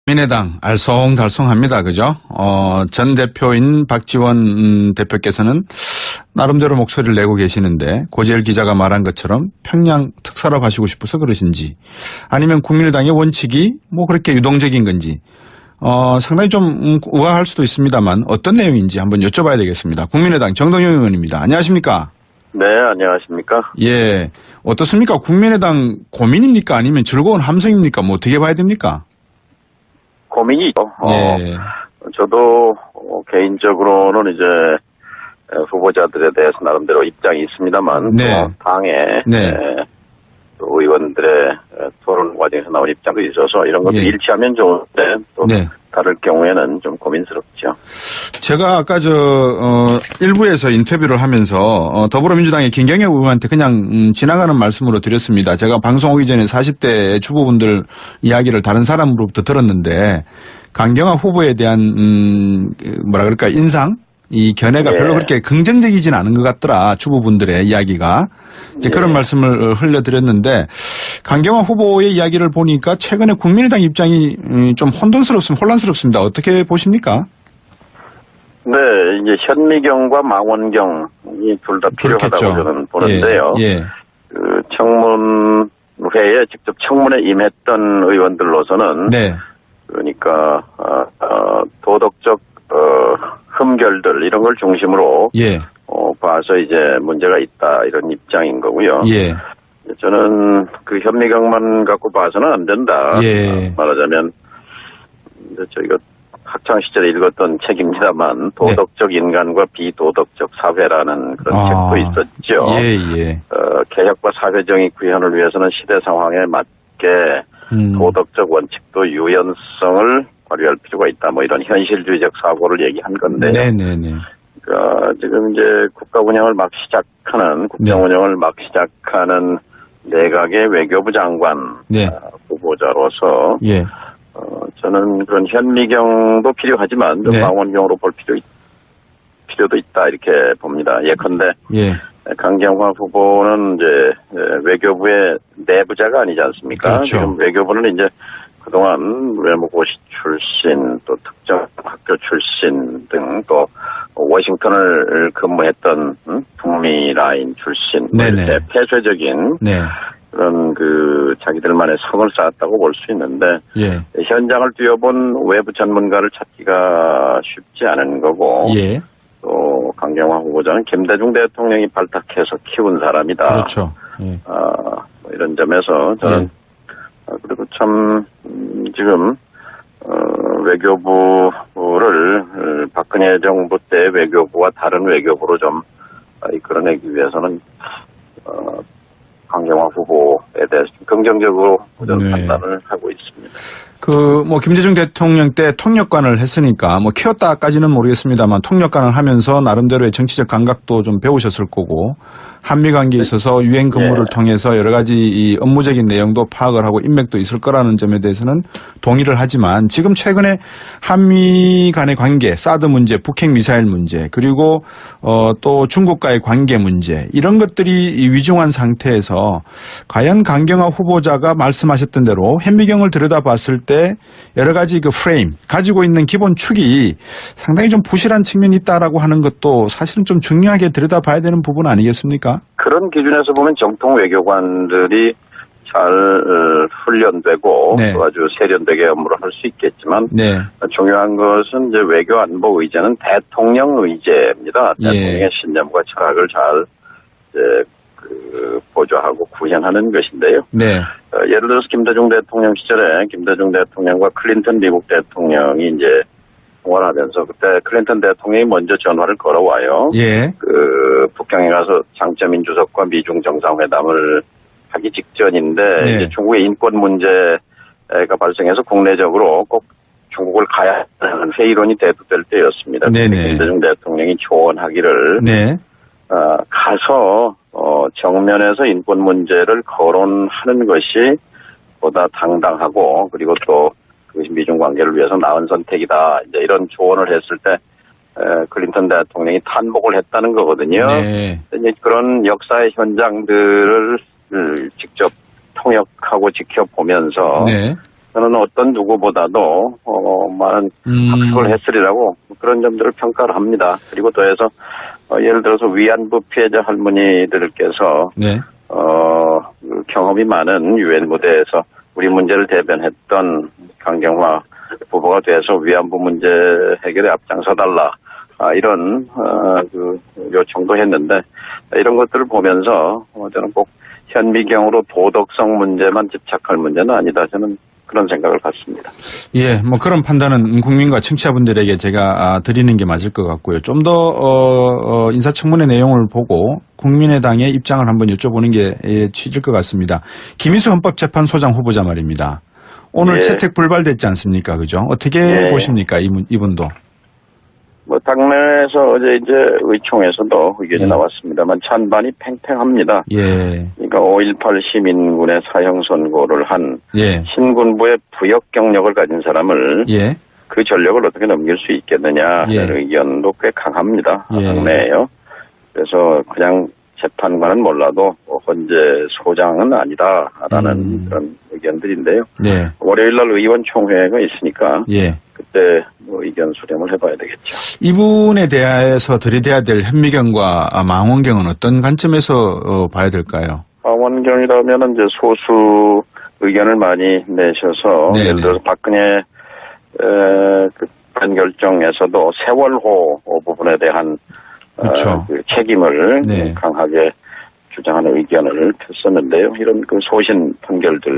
민해당 알쏭달쏭합니다. 그죠? 전 대표인 박지원 대표께서는 나름대로 목소리를 내고 계시는데 고재열 기자가 말한 것처럼 평양 특사로 가시고 싶어서 그러신지 아니면 국민의당의 원칙이 뭐 그렇게 유동적인 건지 상당히 좀 우아할 수도 있습니다만 어떤 내용인지 한번 여쭤봐야 되겠습니다. 국민의당 정동영 의원입니다. 안녕하십니까? 네, 안녕하십니까? 예. 어떻습니까? 국민의당 고민입니까? 아니면 즐거운 함성입니까? 뭐 어떻게 봐야 됩니까? 고민이죠. 예. 저도 개인적으로는 이제 후보자들에 대해서 나름대로 입장이 있습니다만 네. 또 당의 네. 또 의원들의 토론 과정에서 나온 입장도 있어서 이런 것도 예. 일치하면 좋은데 또 네. 다를 경우에는 좀 고민스럽죠. 제가 아까 일부에서 인터뷰를 하면서 더불어민주당의 김경엽 의원한테 그냥 지나가는 말씀으로 드렸습니다. 제가 방송 오기 전에 40대 주부분들 이야기를 다른 사람으로부터 들었는데 강경화 후보에 대한 뭐라 그럴까 인상? 이 견해가 예. 별로 그렇게 긍정적이진 않은 것 같더라. 주부분들의 이야기가. 이제 그런 말씀을 흘려드렸는데 강경화 후보의 이야기를 보니까 최근에 국민의당 입장이 좀 혼란스럽습니다. 어떻게 보십니까? 네, 이제 현미경과 망원경이 둘 다 필요하다고 그렇겠죠. 저는 보는데요. 예. 그 청문회에 직접 청문회 임했던 의원들로서는 네. 그러니까 도덕적 흠결들 이런 걸 중심으로 예. 봐서 이제 문제가 있다 이런 입장인 거고요. 예. 저는 그 현미경만 갖고 봐서는 안 된다. 예. 말하자면 저희가 학창 시절에 읽었던 책입니다만 도덕적 인간과 비도덕적 사회라는 그런 책도 있었죠. 예. 개혁과 사회정의 구현을 위해서는 시대 상황에 맞게 도덕적 원칙도 유연성을 발휘할 필요가 있다. 뭐 이런 현실주의적 사고를 얘기한 건데요. 네네네. 그러니까 지금 이제 국가 운영을 막 시작하는 국정 운영을 막 시작하는 내각의 외교부 장관 후보자로서 예. 저는 그런 현미경도 필요하지만 좀 망원경으로 볼 필요도 있다 이렇게 봅니다. 예컨대 강경화 후보는 이제 외교부의 내부자가 아니지 않습니까? 그렇죠. 지금 외교부는 이제 그동안 외무고시 출신, 또 특정 학교 출신 등 또 워싱턴을 근무했던 북미 라인 출신, 이렇게 폐쇄적인 그런 그 자기들만의 성을 쌓았다고 볼 수 있는데 현장을 뛰어본 외부 전문가를 찾기가 쉽지 않은 거고 또 강경화 후보자는 김대중 대통령이 발탁해서 키운 사람이다. 그렇죠. 뭐 이런 점에서 저는 그리고 참 지금 외교부를 박근혜 정부 때 외교부와 다른 외교부로 좀 이끌어내기 위해서는 강경화 후보에 대해서 긍정적으로 판단을 하고 있습니다. 김대중 대통령 때 통역관을 했으니까 키웠다까지는 모르겠습니다만 통역관을 하면서 나름대로의 정치적 감각도 좀 배우셨을 거고 한미 관계에 있어서 유엔 근무를 통해서 여러 가지 이 업무적인 내용도 파악을 하고 인맥도 있을 거라는 점에 대해서는 동의를 하지만 지금 최근에 한미 간의 관계, 사드 문제, 북핵 미사일 문제, 그리고 또 중국과의 관계 문제 이런 것들이 위중한 상태에서 과연 강경화 후보자가 말씀하셨던 대로 현미경을 들여다봤을 때 여러 가지 그 프레임 가지고 있는 기본 축이 상당히 좀 부실한 측면이 있다라고 하는 것도 사실은 좀 중요하게 들여다봐야 되는 부분 아니겠습니까? 그런 기준에서 보면 정통 외교관들이 잘 훈련되고 또 아주 세련되게 업무를 할 수 있겠지만 중요한 것은 이제 외교 안보 의제는 대통령 의제입니다. 대통령의 신념과 철학을 잘 보좌하고 구현하는 것인데요. 예를 들어서 김대중 대통령 시절에 김대중 대통령과 클린턴 미국 대통령이 이제 통화를 하면서 그때 클린턴 대통령이 먼저 전화를 걸어와요. 북경에 가서 장쩌민 주석과 미중 정상회담을 하기 직전인데 이제 중국의 인권 문제가 발생해서 국내적으로 꼭 중국을 가야 하는 회의론이 대두될 때였습니다. 김대중 대통령이 조언하기를 가서 정면에서 인권 문제를 거론하는 것이 보다 당당하고 그리고 또 그것이 미중 관계를 위해서 나은 선택이다. 이제 이런 조언을 했을 때 클린턴 대통령이 탄복을 했다는 거거든요. 이제 그런 역사의 현장들을 직접 통역하고 지켜보면서 저는 어떤 누구보다도 많은 학습을 했으리라고 그런 점들을 평가를 합니다. 그리고 더해서 예를 들어서 위안부 피해자 할머니들께서 네. 그 경험이 많은 유엔 무대에서 우리 문제를 대변했던 강경화 후보가 돼서 위안부 문제 해결에 앞장서달라 이런 그 요청도 했는데 이런 것들을 보면서 저는 꼭 현미경으로 도덕성 문제만 집착할 문제는 아니다. 저는 그런 생각을 갖습니다. 예, 뭐 그런 판단은 국민과 청취자분들에게 제가 드리는 게 맞을 것 같고요. 좀 더 인사청문회 내용을 보고 국민의당의 입장을 한번 여쭤보는 게 취지일 것 같습니다. 김희수 헌법재판소장 후보자 말입니다. 오늘 예. 채택 불발됐지 않습니까? 그죠? 어떻게 예. 보십니까? 이분도. 뭐 당내에서 어제 이제 의총에서도 의견이 나왔습니다만 찬반이 팽팽합니다. 예. 그러니까 5.18 시민군의 사형 선고를 한 예. 신군부의 부역 경력을 가진 사람을 예. 그 전력을 어떻게 넘길 수 있겠느냐 하는 예. 의견도 꽤 강합니다. 예. 당내에요. 그래서 그냥 재판관은 몰라도 헌재 소장은 아니다라는 그런 의견들인데요. 네. 월요일 날 의원총회가 있으니까 예. 그때 뭐 의견 수렴을 해봐야 되겠죠. 이분에 대해서 들이대야 될 현미경과 망원경은 어떤 관점에서 봐야 될까요? 망원경이라면 이제 소수 의견을 많이 내셔서 네네. 예를 들어서 박근혜 그 판결정에서도 세월호 부분에 대한 그렇죠. 그 책임을 네. 강하게 주장하는 의견을 폈었는데요. 이런 그 소신 판결들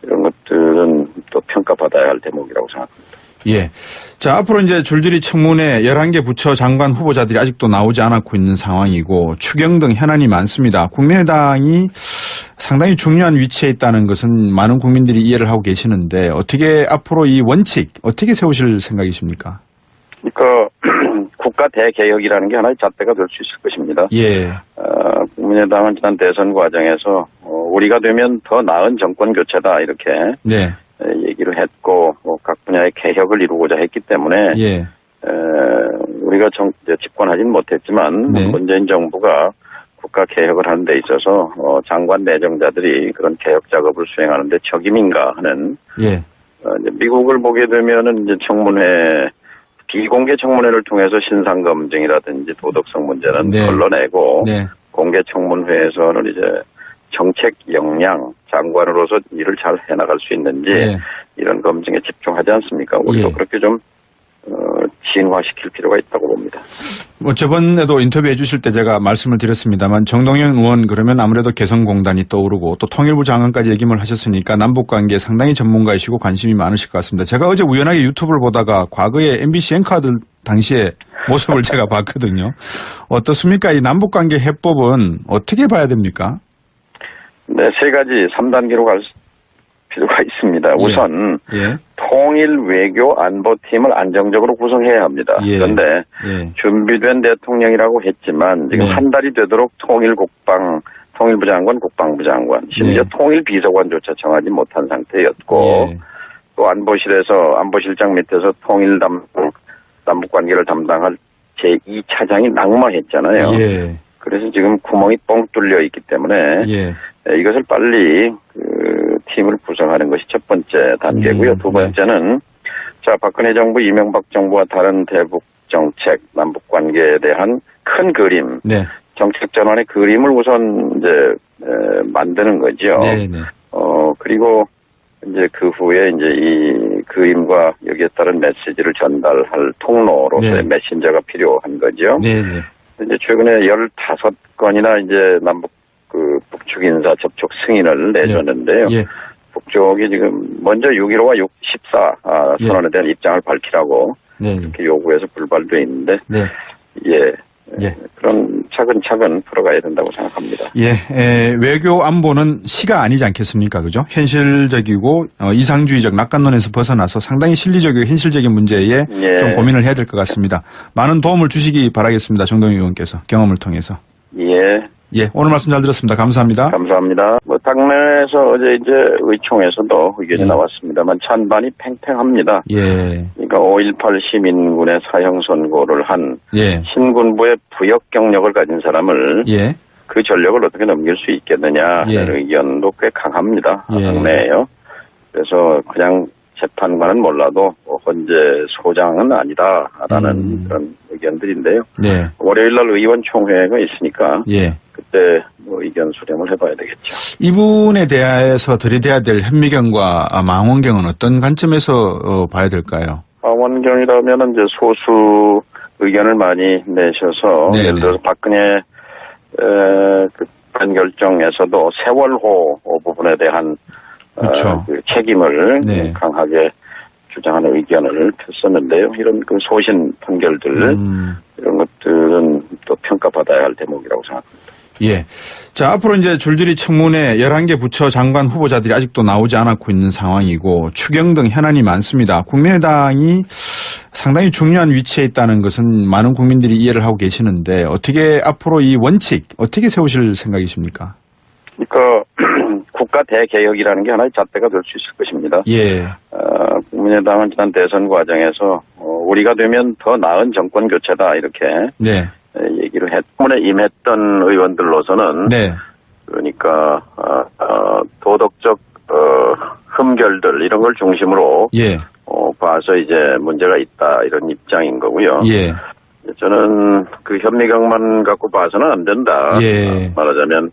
이런 것들은 또 평가받아야 할 대목이라고 생각합니다. 예. 자, 앞으로 이제 줄줄이 청문회 11개 부처 장관 후보자들이 아직도 나오지 않았고 있는 상황이고 추경 등 현안이 많습니다. 국민의당이 상당히 중요한 위치에 있다는 것은 많은 국민들이 이해를 하고 계시는데 어떻게 앞으로 이 원칙 어떻게 세우실 생각이십니까? 그러니까 국가 대개혁이라는 게 하나의 잣대가 될 수 있을 것입니다. 예. 국민의당은 지난 대선 과정에서 우리가 되면 더 나은 정권 교체다 이렇게 네. 얘기를 했고 각 분야의 개혁을 이루고자 했기 때문에 예. 우리가 이제 집권하지는 못했지만 네. 문재인 정부가 국가 개혁을 하는 데 있어서 장관 내정자들이 그런 개혁 작업을 수행하는 데 적임인가 하는 예. 이제 미국을 보게 되면은 이제 청문회 비공개 청문회를 통해서 신상 검증이라든지 도덕성 문제는 네. 걸러내고 네. 공개 청문회에서는 이제 정책 역량 장관으로서 일을 잘 해나갈 수 있는지 네. 이런 검증에 집중하지 않습니까? 우리도 예. 그렇게 좀 진화시킬 필요가 있다고 봅니다. 뭐 저번에도 인터뷰해 주실 때 제가 말씀을 드렸습니다만 정동영 의원 그러면 아무래도 개성공단이 떠오르고 또 통일부 장관까지 얘기를 하셨으니까 남북관계에 상당히 전문가이시고 관심이 많으실 것 같습니다. 제가 어제 우연하게 유튜브를 보다가 과거에 MBC 앵커들 당시에 모습을 제가 봤거든요. 어떻습니까? 이 남북관계 해법은 어떻게 봐야 됩니까? 네, 세 가지 3단계로 갈 필요가 있습니다. 우선 예. 통일 외교 안보팀을 안정적으로 구성해야 합니다. 예. 그런데 예. 준비된 대통령이라고 했지만 지금 네. 한 달이 되도록 통일부 장관, 국방부 장관, 심지어 네. 통일비서관조차 정하지 못한 상태였고 예. 또 안보실장 밑에서 남북관계를 담당할 제2차장이 낙마했잖아요. 예. 그래서 지금 구멍이 뻥 뚫려 있기 때문에 예. 이것을 빨리 팀을 구성하는 것이 첫 번째 단계고요. 두 번째는 자 박근혜 정부, 이명박 정부와 다른 대북 정책, 남북 관계에 대한 큰 그림, 네. 정책 전환의 그림을 우선 이제 만드는 거죠. 네. 네. 그리고 이제 그 후에 이제 이 그림과 여기에 따른 메시지를 전달할 통로로서의 네. 메신저가 필요한 거죠. 네. 네. 이제 최근에 15건이나 이제 북측 인사 접촉 승인을 내줬는데요. 예. 북쪽이 지금 먼저 6.15와 6.14 선언에 대한 입장을 밝히라고 네. 이렇게 요구해서 불발도 있는데, 네. 예. 예. 그런 차근차근 풀어가야 된다고 생각합니다. 예, 외교 안보는 시가 아니지 않겠습니까? 그죠? 현실적이고, 이상주의적 낙관론에서 벗어나서 상당히 실리적이고 현실적인 문제에 예. 좀 고민을 해야 될 것 같습니다. 많은 도움을 주시기 바라겠습니다. 정동영 의원께서 경험을 통해서. 예. 예, 오늘 말씀 잘 들었습니다. 감사합니다. 감사합니다. 당내에서 어제 이제 의총에서도 의견이 나왔습니다만 찬반이 팽팽합니다. 예. 그러니까 5.18 시민군의 사형 선고를 한 예. 신군부의 부역 경력을 가진 사람을 예. 그 전력을 어떻게 넘길 수 있겠느냐 하는 예. 의견도 꽤 강합니다. 예. 당내에요. 그래서 그냥 재판관은 몰라도 헌재 소장은 아니다라는 그런 의견들인데요. 네. 월요일 날 의원 총회가 있으니까 예. 그때 뭐 의견 수렴을 해봐야 되겠죠. 이분에 대해서 들이대야 될 현미경과 망원경은 어떤 관점에서 봐야 될까요? 망원경이라면 이제 소수 의견을 많이 내셔서 네네. 예를 들어서 박근혜 그 판결정에서도 세월호 부분에 대한 그렇죠. 그 책임을 네. 강하게 주장하는 의견을 폈었는데요. 이런 그 소신 판결들 이런 것들은 또 평가받아야 할 대목이라고 생각합니다. 예. 자, 앞으로 이제 줄줄이 청문회 11개 부처 장관 후보자들이 아직도 나오지 않았고 있는 상황이고 추경 등 현안이 많습니다. 국민의당이 상당히 중요한 위치에 있다는 것은 많은 국민들이 이해를 하고 계시는데 어떻게 앞으로 이 원칙 어떻게 세우실 생각이십니까? 그러니까 국가 대개혁이라는 게 하나의 잣대가 될 수 있을 것입니다. 예. 국민의당은 지난 대선 과정에서 우리가 되면 더 나은 정권 교체다 이렇게 네. 얘기를 때문에 임했던 의원들로서는 네. 그러니까 도덕적 흠결들 이런 걸 중심으로 예. 봐서 이제 문제가 있다 이런 입장인 거고요. 예. 저는 그 현미경만 갖고 봐서는 안 된다. 예. 말하자면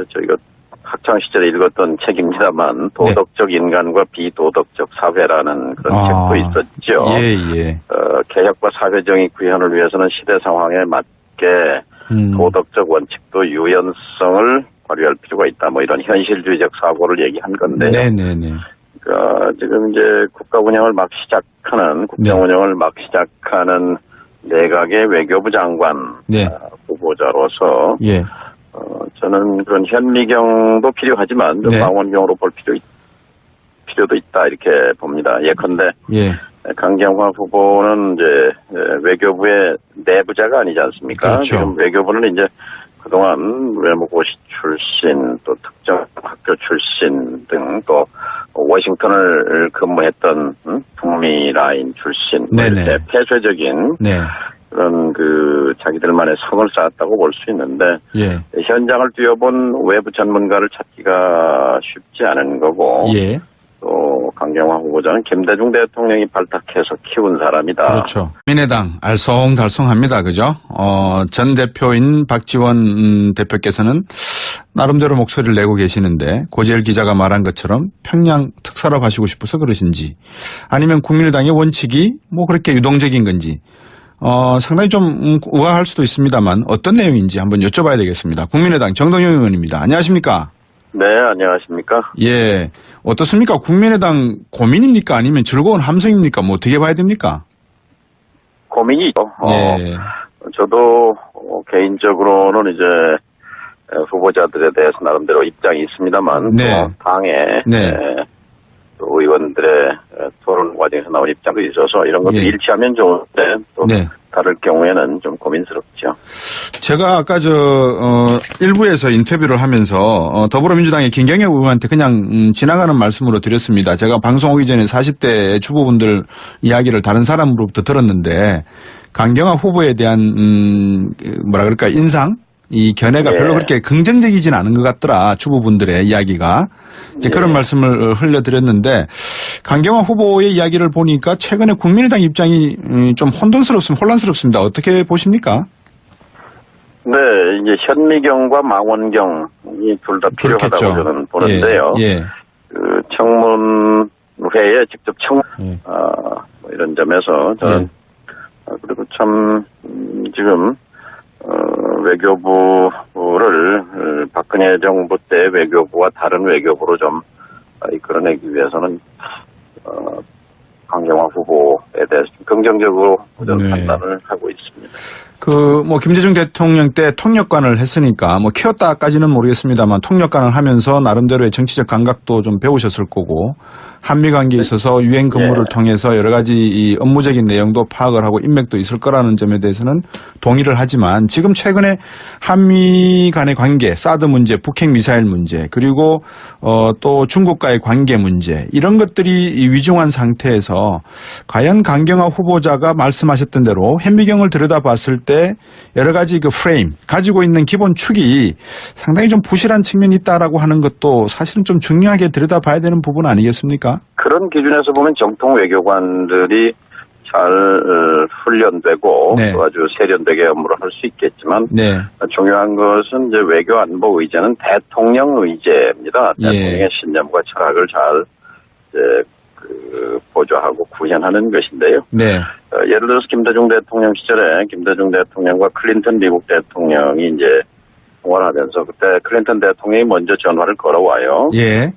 저희가 학창 시절에 읽었던 책입니다만 도덕적 인간과 비도덕적 사회라는 그런 책도 있었죠. 예. 개혁과 사회정의 구현을 위해서는 시대 상황에 맞게 도덕적 원칙도 유연성을 발휘할 필요가 있다. 뭐 이런 현실주의적 사고를 얘기한 건데요. 네네네. 그러니까 지금 이제 국가 운영을 막 시작하는 국정 운영을 막 시작하는 내각의 외교부 장관 후보자로서 예. 저는 그런 현미경도 필요하지만 망원경으로 볼 필요도 있다 이렇게 봅니다. 예컨대 강경화 후보는 이제 외교부의 내부자가 아니지 않습니까? 그렇죠. 지금 외교부는 이제 그동안 외무고시 출신 또 특정 학교 출신 등 또 워싱턴을 근무했던 북미 라인 출신 네네. 폐쇄적인 그런 그 자기들만의 성을 쌓았다고 볼 수 있는데 현장을 뛰어본 외부 전문가를 찾기가 쉽지 않은 거고 또 강경화 후보자는 김대중 대통령이 발탁해서 키운 사람이다. 그렇죠. 민해당 알쏭달쏭합니다. 그죠? 전 대표인 박지원 대표께서는 나름대로 목소리를 내고 계시는데 고재열 기자가 말한 것처럼 평양 특사로 가시고 싶어서 그러신지 아니면 국민의당의 원칙이 뭐 그렇게 유동적인 건지 상당히 좀 우아할 수도 있습니다만 어떤 내용인지 한번 여쭤봐야 되겠습니다. 국민의당 정동영 의원입니다. 안녕하십니까? 네, 안녕하십니까? 예. 어떻습니까? 국민의당 고민입니까? 아니면 즐거운 함성입니까? 뭐 어떻게 봐야 됩니까? 고민이죠. 저도 개인적으로는 이제 후보자들에 대해서 나름대로 입장이 있습니다만 또 당에 또 의원들의 토론 과정에서 나온 입장도 있어서 이런 것도 일치하면 좋은데 또 다를 경우에는 좀 고민스럽죠. 제가 아까 일부에서 인터뷰를 하면서 더불어민주당의 김경엽 의원한테 그냥 지나가는 말씀으로 드렸습니다. 제가 방송 오기 전에 40대 주부분들 이야기를 다른 사람으로부터 들었는데 강경화 후보에 대한 뭐라 그럴까 인상? 이 견해가 별로 그렇게 긍정적이진 않은 것 같더라. 주부분들의 이야기가. 이제 그런 말씀을 흘려드렸는데 강경화 후보의 이야기를 보니까 최근에 국민의당 입장이 좀 혼란스럽습니다. 어떻게 보십니까? 네, 이제 현미경과 망원경이 둘 다 필요하다고 저는 보는데요. 그 청문회에 직접 뭐 이런 점에서 저는 그리고 참 지금 외교부를 박근혜 정부 때 외교부와 다른 외교부로 좀 이끌어내기 위해서는 강경화 후보에 대해서 긍정적으로 판단을 하고 있습니다. 김대중 대통령 때 통역관을 했으니까 키웠다까지는 모르겠습니다만 통역관을 하면서 나름대로의 정치적 감각도 좀 배우셨을 거고 한미 관계에 있어서 유엔 근무를 통해서 여러 가지 이 업무적인 내용도 파악을 하고 인맥도 있을 거라는 점에 대해서는 동의를 하지만 지금 최근에 한미 간의 관계, 사드 문제, 북핵 미사일 문제, 그리고 또 중국과의 관계 문제 이런 것들이 위중한 상태에서 과연 강경화 후보자가 말씀하셨던 대로 현미경을 들여다봤을 때 여러 가지 그 프레임 가지고 있는 기본 축이 상당히 좀 부실한 측면이 있다라고 하는 것도 사실은 좀 중요하게 들여다봐야 되는 부분 아니겠습니까? 그런 기준에서 보면 정통 외교관들이 잘 훈련되고 네. 또 아주 세련되게 업무를 할 수 있겠지만 네. 중요한 것은 이제 외교 안보 의제는 대통령 의제입니다. 대통령의 신념과 철학을 잘 이제 보좌하고 구현하는 것인데요. 네. 예를 들어서 김대중 대통령 시절에 김대중 대통령과 클린턴 미국 대통령이 이제 통화를 하면서 그때 클린턴 대통령이 먼저 전화를 걸어와요. 예.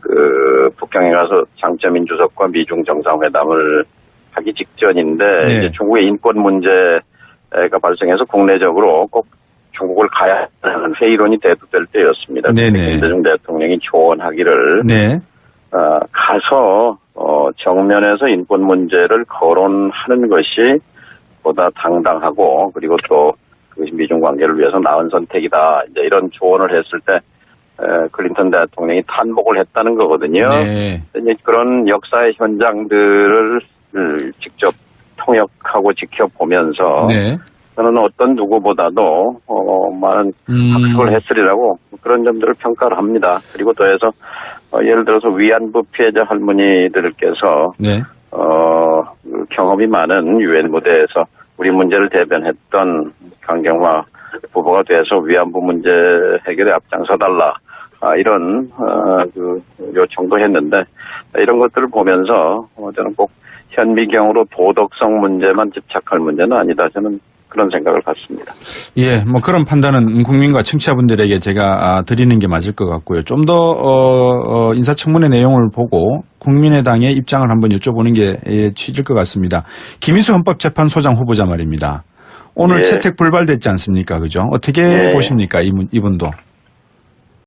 북경에 가서 장쩌민 주석과 미중 정상회담을 하기 직전인데 네. 이제 중국의 인권 문제가 발생해서 국내적으로 꼭 중국을 가야 하는 회의론이 대두될 때였습니다. 네네. 김대중 대통령이 조언하기를 네. 가서 정면에서 인권 문제를 거론하는 것이 보다 당당하고 그리고 또 그것이 미중 관계를 위해서 나은 선택이다. 이제 이런 조언을 했을 때 클린턴 대통령이 탄복을 했다는 거거든요. 네. 이제 그런 역사의 현장들을 직접 통역하고 지켜보면서 네. 저는 어떤 누구보다도 많은 학습을 했으리라고 그런 점들을 평가를 합니다. 그리고 더해서 예를 들어서 위안부 피해자 할머니들께서 네. 경험이 많은 유엔 무대에서 우리 문제를 대변했던 강경화 후보가 돼서 위안부 문제 해결에 앞장서달라 이런 요청도 했는데 이런 것들을 보면서 저는 꼭 현미경으로 도덕성 문제만 집착할 문제는 아니다. 저는 그런 생각을 갖습니다. 예, 뭐 그런 판단은 국민과 청취자분들에게 제가 드리는 게 맞을 것 같고요. 좀 더 인사청문회 내용을 보고 국민의당의 입장을 한번 여쭤보는 게 취지일 것 같습니다. 김희수 헌법재판소장 후보자 말입니다. 오늘 채택 불발됐지 않습니까? 그죠? 어떻게 보십니까? 이분도.